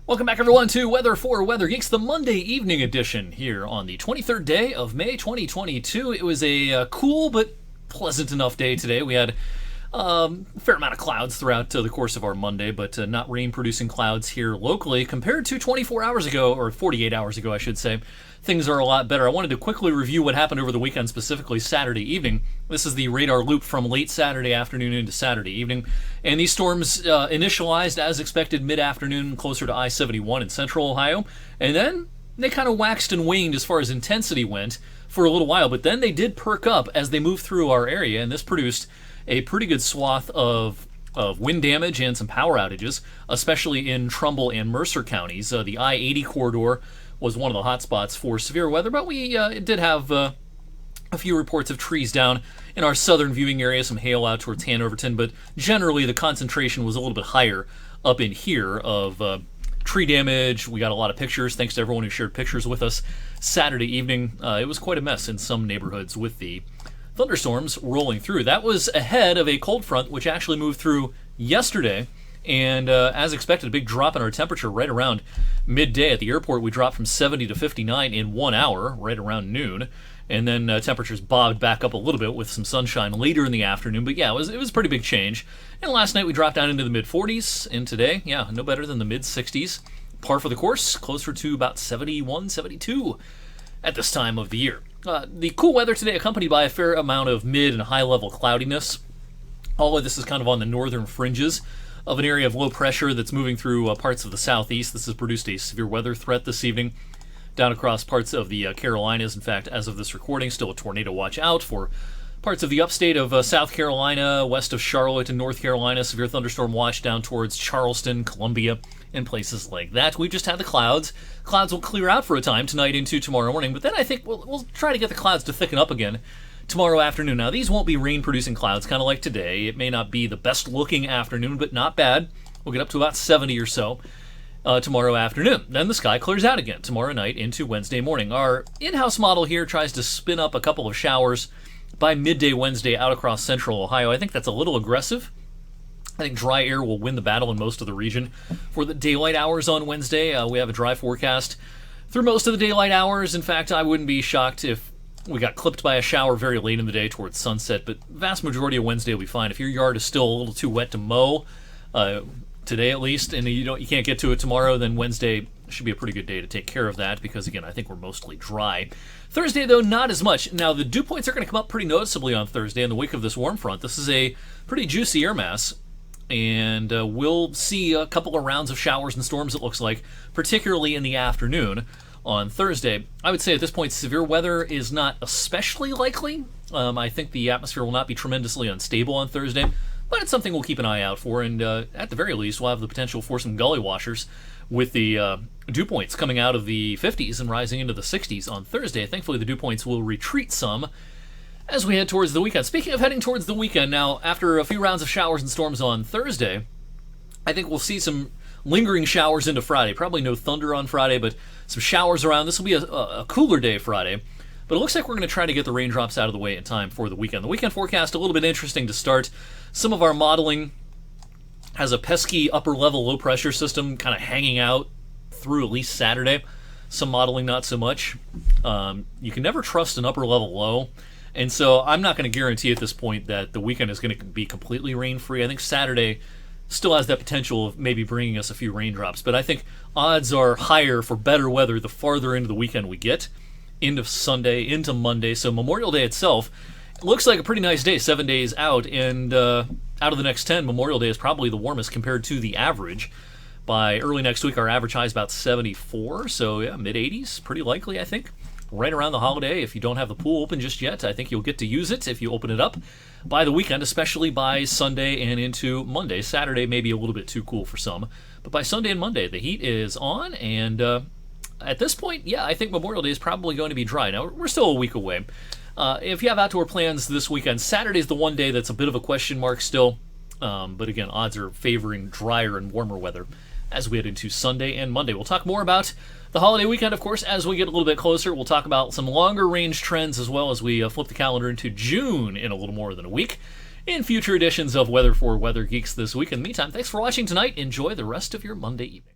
Welcome back, everyone, to Weather for Weather Geeks, the Monday evening edition here on the 23rd day of May 2022. It was a cool but pleasant enough day today. We had a fair amount of clouds throughout the course of our Monday, but not rain-producing clouds here locally. Compared to 24 hours ago, or 48 hours ago, I should say, things are a lot better. I wanted to quickly review what happened over the weekend, specifically Saturday evening. This is the radar loop from late Saturday afternoon into Saturday evening. And these storms initialized as expected mid-afternoon closer to I-71 in central Ohio. And then they kind of waxed and waned as far as intensity went for a little while. But then they did perk up as they moved through our area. And this produced a pretty good swath of wind damage and some power outages, especially in Trumbull and Mercer counties. The I-80 corridor was one of the hot spots for severe weather, but we did have a few reports of trees down in our southern viewing area, some hail out towards Hanoverton, but generally the concentration was a little bit higher up in here of tree damage. We got a lot of pictures, thanks to everyone who shared pictures with us Saturday evening. It was quite a mess in some neighborhoods with the thunderstorms rolling through. That was ahead of a cold front, which actually moved through yesterday. And as expected, a big drop in our temperature right around midday. At the airport, we dropped from 70 to 59 in 1 hour, right around noon. And then temperatures bobbed back up a little bit with some sunshine later in the afternoon. But yeah, it was a pretty big change. And last night we dropped down into the mid-40s. And today, yeah, no better than the mid-60s. Par for the course, closer to about 71, 72 at this time of the year. The cool weather today accompanied by a fair amount of mid and high-level cloudiness. All of this is kind of on the northern fringes of an area of low pressure that's moving through parts of the southeast. This has produced a severe weather threat this evening down across parts of the Carolinas. In fact, as of this recording, still a tornado watch out for parts of the upstate of South Carolina, west of Charlotte and North Carolina. Severe thunderstorm watch down towards Charleston, Columbia, and places like that. We've just had the clouds. Clouds will clear out for a time tonight into tomorrow morning, but then I think we'll try to get the clouds to thicken up again tomorrow afternoon. Now, these won't be rain-producing clouds, kind of like today. It may not be the best-looking afternoon, but not bad. We'll get up to about 70 or so tomorrow afternoon. Then the sky clears out again tomorrow night into Wednesday morning. Our in-house model here tries to spin up a couple of showers by midday Wednesday out across central Ohio. I think that's a little aggressive. I think dry air will win the battle in most of the region. For the daylight hours on Wednesday, we have a dry forecast through most of the daylight hours. In fact, I wouldn't be shocked if we got clipped by a shower very late in the day towards sunset, but vast majority of Wednesday will be fine. If your yard is still a little too wet to mow, today at least, and you can't get to it tomorrow, then Wednesday should be a pretty good day to take care of that, because again, I think we're mostly dry. Thursday, though, not as much. Now, the dew points are going to come up pretty noticeably on Thursday in the wake of this warm front. This is a pretty juicy air mass, and we'll see a couple of rounds of showers and storms, it looks like, particularly in the afternoon on Thursday. I would say at this point, severe weather is not especially likely. I think the atmosphere will not be tremendously unstable on Thursday, but it's something we'll keep an eye out for, and at the very least, we'll have the potential for some gully washers with the dew points coming out of the 50s and rising into the 60s on Thursday. Thankfully, the dew points will retreat some as we head towards the weekend. Speaking of heading towards the weekend, now, after a few rounds of showers and storms on Thursday, I think we'll see some lingering showers into Friday. Probably no thunder on Friday, but some showers around. This will be a cooler day Friday, but it looks like we're going to try to get the raindrops out of the way in time for the weekend. The weekend forecast, a little bit interesting to start. Some of our modeling has a pesky upper-level low-pressure system kind of hanging out through at least Saturday. Some modeling, not so much. You can never trust an upper-level low, and so I'm not going to guarantee at this point that the weekend is going to be completely rain-free. I think Saturday still has that potential of maybe bringing us a few raindrops, but I think odds are higher for better weather the farther into the weekend we get, into Sunday, into Monday. So Memorial Day itself looks like a pretty nice day, 7 days out, and out of the next 10, Memorial Day is probably the warmest compared to the average. By early next week, our average high is about 74, so yeah, mid-80s, pretty likely, I think. Right around the holiday, if you don't have the pool open just yet, I think you'll get to use it if you open it up by the weekend, especially by Sunday and into Monday. Saturday may be a little bit too cool for some, but by Sunday and Monday, the heat is on, and at this point, yeah, I think Memorial Day is probably going to be dry. Now, we're still a week away. If you have outdoor plans this weekend, Saturday's the one day that's a bit of a question mark still, but again, odds are favoring drier and warmer weather as we head into Sunday and Monday. We'll talk more about the holiday weekend, of course, as we get a little bit closer. We'll talk about some longer range trends as well as we flip the calendar into June in a little more than a week in future editions of Weather for Weather Geeks this week. In the meantime, thanks for watching tonight. Enjoy the rest of your Monday evening.